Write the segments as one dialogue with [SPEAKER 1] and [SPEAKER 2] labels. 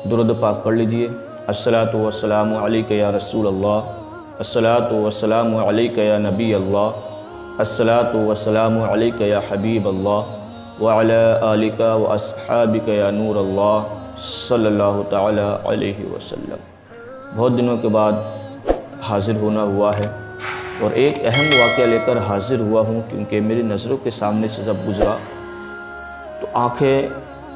[SPEAKER 1] درود پاک پڑھ لیجئے۔ الصلاۃ والسلام علیک یا رسول اللہ، الصلاۃ والسلام علیک یا نبی اللہ، الصلاۃ والسلام علیک یا حبیب اللہ، وعلی آلک واصحابک یا نور اللہ، صلی اللہ تعالی علیہ وسلم۔ بہت دنوں کے بعد حاضر ہونا ہوا ہے اور ایک اہم واقعہ لے کر حاضر ہوا ہوں، کیونکہ میری نظروں کے سامنے سے جب گزرا تو آنکھیں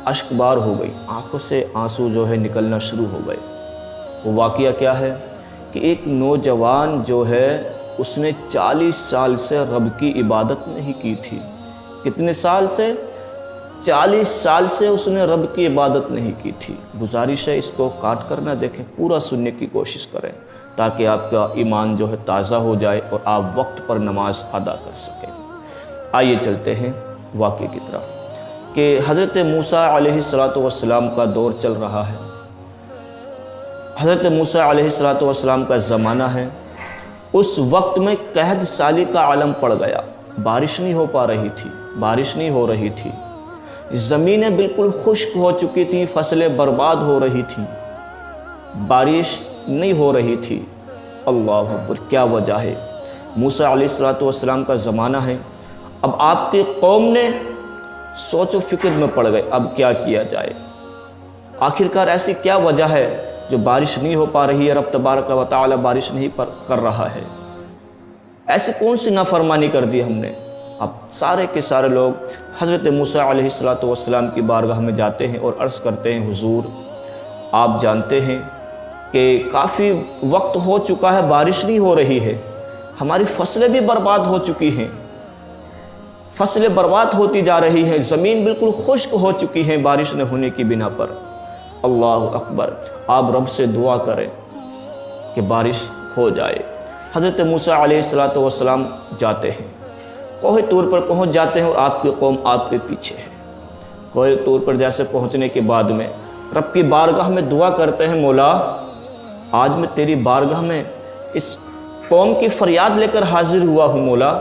[SPEAKER 1] اشک بار ہو گئی، آنکھوں سے آنسو جو ہے نکلنا شروع ہو گئے۔ وہ واقعہ کیا ہے کہ ایک نوجوان جو ہے اس نے 40 سال سے رب کی عبادت نہیں کی تھی۔ کتنے سال سے؟ 40 سال سے اس نے رب کی عبادت نہیں کی تھی۔ گزارش ہے اس کو کاٹ کر نہ دیکھیں، پورا سننے کی کوشش کریں تاکہ آپ کا ایمان جو ہے تازہ ہو جائے اور آپ وقت پر نماز ادا کر سکیں۔ آئیے چلتے ہیں واقعے کی طرف کہ حضرت موسیٰ علیہ السلام کا دور چل رہا ہے۔ حضرت موسیٰ علیہ السلام کا زمانہ ہے۔ اس وقت میں قحط سالی کا عالم پڑ گیا، بارش نہیں ہو پا رہی تھی، بارش نہیں ہو رہی تھی، زمینیں بالکل خشک ہو چکی تھیں، فصلیں برباد ہو رہی تھیں، بارش نہیں ہو رہی تھی۔ اللہ اکبر، کیا وجہ ہے؟ موسیٰ علیہ السلام کا زمانہ ہے۔ اب آپ کی قوم نے سوچ و فکر میں پڑ گئے، اب کیا کیا جائے؟ آخرکار ایسی کیا وجہ ہے جو بارش نہیں ہو پا رہی ہے، رب تبارک و تعالی بارش نہیں کر رہا ہے؟ ایسی کون سی نافرمانی کر دی ہم نے؟ اب سارے کے سارے لوگ حضرت موسیٰ علیہ السلام کی بارگاہ میں جاتے ہیں اور عرض کرتے ہیں، حضور آپ جانتے ہیں کہ کافی وقت ہو چکا ہے، بارش نہیں ہو رہی ہے، ہماری فصلیں بھی برباد ہو چکی ہیں، فصلیں برباد ہوتی جا رہی ہیں، زمین بالکل خشک ہو چکی ہیں بارش نہ ہونے کی بنا پر۔ اللہ اکبر، آپ رب سے دعا کریں کہ بارش ہو جائے۔ حضرت موسیٰ علیہ السلام جاتے ہیں، کوہ طور پر پہنچ جاتے ہیں اور آپ کی قوم آپ کے پیچھے ہے۔ کوہ طور پر جیسے پہنچنے کے بعد میں رب کی بارگاہ میں دعا کرتے ہیں، مولا آج میں تیری بارگاہ میں اس قوم کی فریاد لے کر حاضر ہوا ہوں، مولا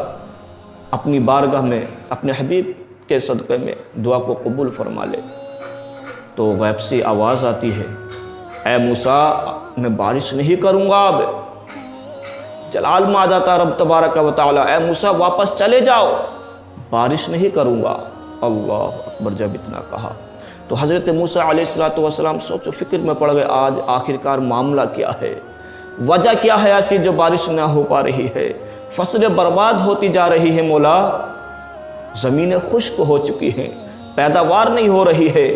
[SPEAKER 1] اپنی بارگاہ میں اپنے حبیب کے صدقے میں دعا کو قبول فرما لے۔ تو غیب سے آواز آتی ہے، اے موسیٰ میں بارش نہیں کروں گا۔ اب جلال میں آ جاتا رب تبارک و تعالی، اے موسیٰ واپس چلے جاؤ، بارش نہیں کروں گا۔ اللہ اکبر، جب اتنا کہا تو حضرت موسیٰ علیہ السلام سوچ و فکر میں پڑ گئے، آج آخرکار معاملہ کیا ہے، وجہ کیا ہے ایسی جو بارش نہ ہو پا رہی ہے؟ فصلیں برباد ہوتی جا رہی ہیں مولا، زمینیں خشک ہو چکی ہیں، پیداوار نہیں ہو رہی ہے،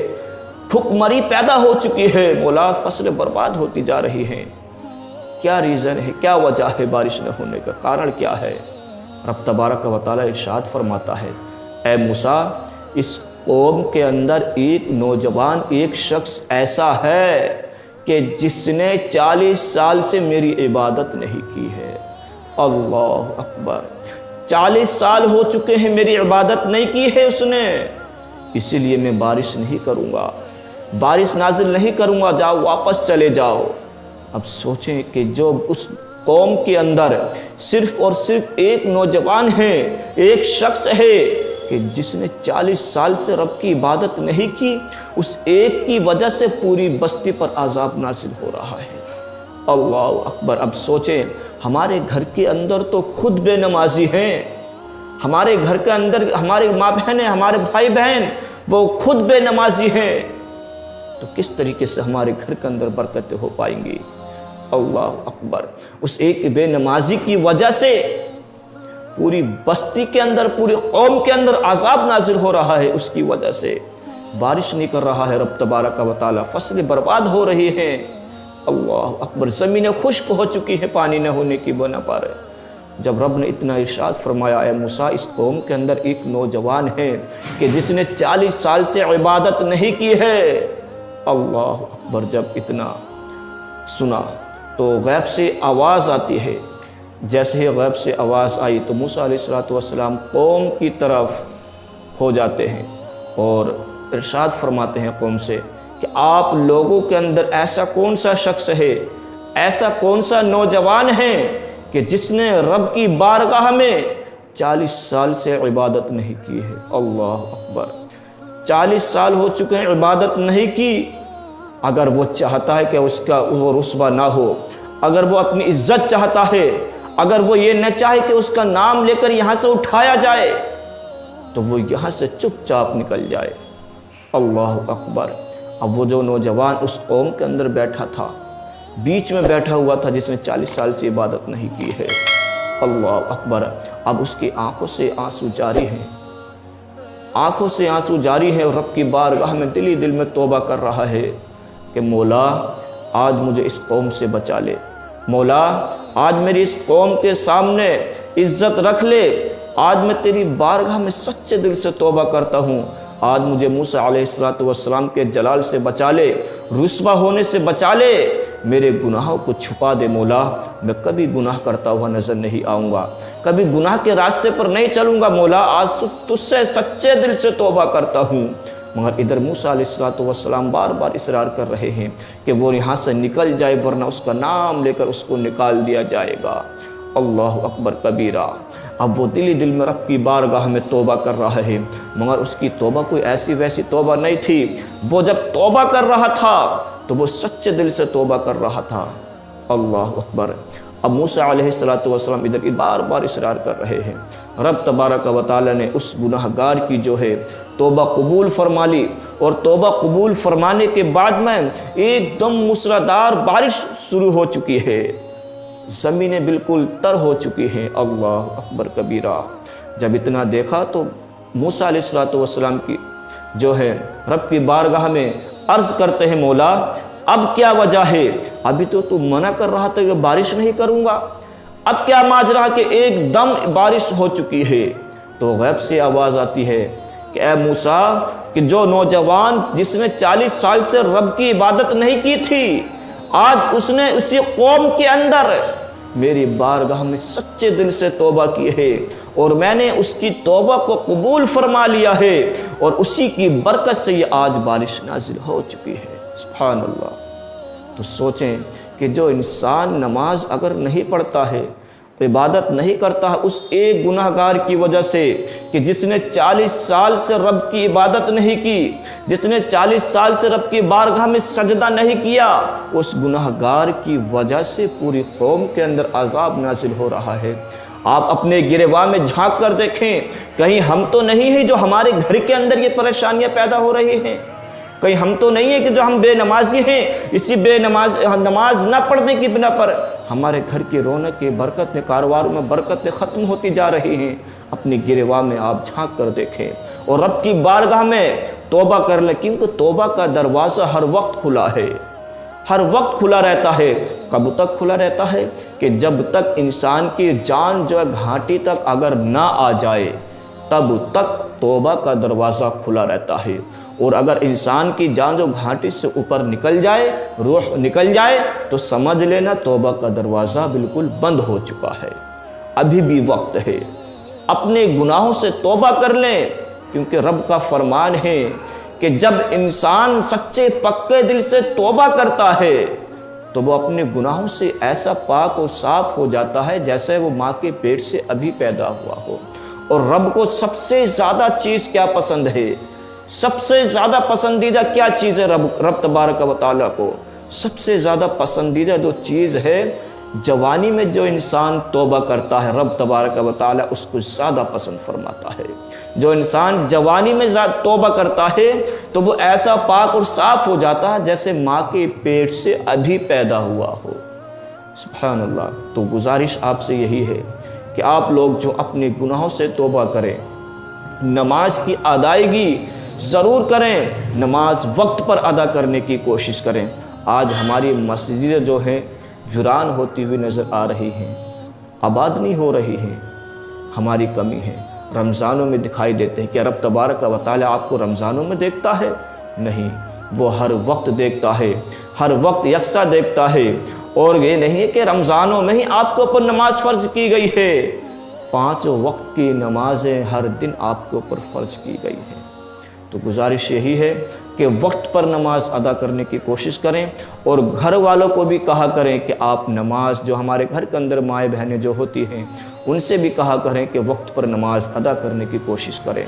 [SPEAKER 1] بھوک مری پیدا ہو چکی ہے مولا، فصلیں برباد ہوتی جا رہی ہیں، کیا ریزن ہے، کیا وجہ ہے بارش نہ ہونے کا، کارن کیا ہے؟ رب تبارک و تعالی ارشاد فرماتا ہے، اے موسیٰ اس قوم کے اندر ایک نوجوان، ایک شخص ایسا ہے کہ جس نے 40 سال سے میری عبادت نہیں کی ہے۔ اللہ اکبر، 40 سال ہو چکے ہیں میری عبادت نہیں کی ہے اس نے، اسی لیے میں بارش نہیں کروں گا، بارش نازل نہیں کروں گا، جاؤ واپس چلے جاؤ۔ اب سوچیں کہ جو اس قوم کے اندر صرف اور صرف ایک نوجوان ہے، ایک شخص ہے کہ جس نے 40 سال سے رب کی عبادت نہیں کی، اس ایک کی وجہ سے پوری بستی پر عذاب نازل ہو رہا ہے۔ اللہ اکبر، اب سوچیں ہمارے گھر کے اندر تو خود بے نمازی ہیں، ہمارے گھر کے اندر ہمارے ماں بہنیں، ہمارے بھائی بہن وہ خود بے نمازی ہیں، تو کس طریقے سے ہمارے گھر کے اندر برکتیں ہو پائیں گی؟ اللہ اکبر، اس ایک بے نمازی کی وجہ سے پوری بستی کے اندر، پوری قوم کے اندر عذاب نازل ہو رہا ہے، اس کی وجہ سے بارش نہیں کر رہا ہے رب تبارک و تعالی، فصلیں برباد ہو رہی ہیں۔ اللہ اکبر، زمینیں خشک ہو چکی ہیں پانی نہ ہونے کی بنا پر۔ جب رب نے اتنا ارشاد فرمایا، اے موسیٰ اس قوم کے اندر ایک نوجوان ہے کہ جس نے 40 سال سے عبادت نہیں کی ہے۔ اللہ اکبر، جب اتنا سنا تو غیب سے آواز آتی ہے۔ جیسے ہی غیب سے آواز آئی تو موسیٰ علیہ السلام قوم کی طرف ہو جاتے ہیں اور ارشاد فرماتے ہیں قوم سے کہ آپ لوگوں کے اندر ایسا کون سا شخص ہے، ایسا کون سا نوجوان ہے کہ جس نے رب کی بارگاہ میں 40 سال سے عبادت نہیں کی ہے۔ اللہ اکبر، 40 سال ہو چکے ہیں عبادت نہیں کی، اگر وہ چاہتا ہے کہ اس کا وہ رسوا نہ ہو، اگر وہ اپنی عزت چاہتا ہے، اگر وہ یہ نہ چاہے کہ اس کا نام لے کر یہاں سے اٹھایا جائے، تو وہ یہاں سے چپ چاپ نکل جائے۔ اللہ اکبر۔ اب وہ جو نوجوان اس قوم کے اندر بیٹھا تھا، بیچ میں بیٹھا ہوا تھا، جس نے 40 سال سے عبادت نہیں کی ہے، اللہ اکبر، اب اس کی آنکھوں سے آنسو جاری ہیں، آنکھوں سے آنسو جاری ہیں، اور رب کی بارگاہ میں دل ہی دل میں توبہ کر رہا ہے کہ مولا آج مجھے اس قوم سے بچا لے، مولا آج میری اس قوم کے سامنے عزت رکھ لے، آج میں تیری بارگاہ میں سچے دل سے توبہ کرتا ہوں، آج مجھے موسیٰ علیہ السلام کے جلال سے بچا لے، رسوا ہونے سے بچا لے، میرے گناہوں کو چھپا دے مولا، میں کبھی گناہ کرتا ہوا نظر نہیں آؤں گا، کبھی گناہ کے راستے پر نہیں چلوں گا مولا، آج تجھ سے سچے دل سے توبہ کرتا ہوں۔ مگر ادھر موسیٰ علیہ السلام بار بار اصرار کر رہے ہیں کہ وہ یہاں سے نکل جائے، ورنہ اس کا نام لے کر اس کو نکال دیا جائے گا۔ اللہ اکبر کبیرہ۔ اب وہ دل ہی دل میں رب کی بارگاہ میں توبہ کر رہا ہے، مگر اس کی توبہ کوئی ایسی ویسی توبہ نہیں تھی، وہ جب توبہ کر رہا تھا تو وہ سچے دل سے توبہ کر رہا تھا۔ اللہ اکبر۔ اب موسیٰ علیہ السلام ادھر بار بار اصرار کر رہے ہیں، رب تبارک و تعالی نے اس گناہ گار کی جو ہے توبہ قبول فرما لی، اور توبہ قبول فرمانے کے بعد میں ایک دم موسلادھار بارش شروع ہو چکی ہے، زمینیں بالکل تر ہو چکی ہیں۔ اللہ اکبر کبیرہ۔ جب اتنا دیکھا تو موسیٰ علیہ السلام کی جو ہے رب کی بارگاہ میں عرض کرتے ہیں، مولا اب کیا وجہ ہے؟ ابھی تو منع کر رہا تھا کہ بارش نہیں کروں گا، اب کیا ماجرا کہ ایک دم بارش ہو چکی ہے؟ تو غیب سے آواز آتی ہے کہ اے موسیٰ، کہ جو نوجوان جس نے 40 سال سے رب کی عبادت نہیں کی تھی، آج اس نے اسی قوم کے اندر میری بارگاہ میں سچے دل سے توبہ کی ہے، اور میں نے اس کی توبہ کو قبول فرما لیا ہے، اور اسی کی برکت سے یہ آج بارش نازل ہو چکی ہے۔ سبحان اللہ۔ تو سوچیں کہ جو انسان نماز اگر نہیں پڑھتا ہے، عبادت نہیں کرتا ہے، اس ایک گناہ گار کی وجہ سے کہ جس نے 40 سال سے رب کی عبادت نہیں کی، جس نے 40 سال سے رب کی بارگاہ میں سجدہ نہیں کیا، اس گناہ گار کی وجہ سے پوری قوم کے اندر عذاب نازل ہو رہا ہے۔ آپ اپنے گریباں میں جھانک کر دیکھیں، کہیں ہم تو نہیں ہیں جو ہمارے گھر کے اندر یہ پریشانیاں پیدا ہو رہی ہیں، کہیں ہم تو نہیں ہیں کہ جو ہم بے نمازی ہیں، اسی نماز نہ پڑھنے کی بنا پر ہمارے گھر کی رونق برکتیں، کاروباروں میں برکتیں ختم ہوتی جا رہی ہیں۔ اپنی گریباں میں آپ جھانک کر دیکھیں اور رب کی بارگاہ میں توبہ کر لیں، کیونکہ توبہ کا دروازہ ہر وقت کھلا ہے، ہر وقت کھلا رہتا ہے۔ کب تک کھلا رہتا ہے؟ کہ جب تک انسان کی جان جو ہے گھاٹی تک اگر نہ آ جائے، تب تک توبہ کا دروازہ کھلا رہتا ہے، اور اگر انسان کی جان جو گھاٹی سے اوپر نکل جائے، روح نکل جائے، تو سمجھ لینا توبہ کا دروازہ بالکل بند ہو چکا ہے۔ ابھی بھی وقت ہے، اپنے گناہوں سے توبہ کر لیں، کیونکہ رب کا فرمان ہے کہ جب انسان سچے پکے دل سے توبہ کرتا ہے تو وہ اپنے گناہوں سے ایسا پاک و صاف ہو جاتا ہے جیسے وہ ماں کے پیٹ سے ابھی پیدا ہوا ہو۔ اور رب کو سب سے زیادہ چیز کیا پسند ہے؟ سب سے زیادہ پسندیدہ کیا چیز ہے رب تبارک و تعالیٰ کو؟ سب سے زیادہ پسندیدہ جو چیز ہے، جوانی میں جو انسان توبہ کرتا ہے، رب تبارک و تعالیٰ اس کو زیادہ پسند فرماتا ہے۔ جو انسان جوانی میں توبہ کرتا ہے تو وہ ایسا پاک اور صاف ہو جاتا ہے جیسے ماں کے پیٹ سے ابھی پیدا ہوا ہو۔ سبحان اللہ۔ تو گزارش آپ سے یہی ہے کہ آپ لوگ جو اپنے گناہوں سے توبہ کریں، نماز کی ادائیگی ضرور کریں، نماز وقت پر ادا کرنے کی کوشش کریں۔ آج ہماری مسجدیں جو ہیں ویران ہوتی ہوئی نظر آ رہی ہیں، آباد نہیں ہو رہی ہیں، ہماری کمی ہے۔ رمضانوں میں دکھائی دیتے ہیں کہ رب تبارک و تعالیٰ آپ کو رمضانوں میں دیکھتا ہے؟ نہیں، وہ ہر وقت دیکھتا ہے، ہر وقت یکساں دیکھتا ہے۔ اور یہ نہیں کہ رمضانوں میں ہی آپ کے اوپر نماز فرض کی گئی ہے، 5 وقت کی نمازیں ہر دن آپ کے اوپر فرض کی گئی ہیں۔ تو گزارش یہی ہے کہ وقت پر نماز ادا کرنے کی کوشش کریں، اور گھر والوں کو بھی کہا کریں کہ آپ نماز، جو ہمارے گھر کے اندر مائیں بہنیں جو ہوتی ہیں ان سے بھی کہا کریں کہ وقت پر نماز ادا کرنے کی کوشش کریں۔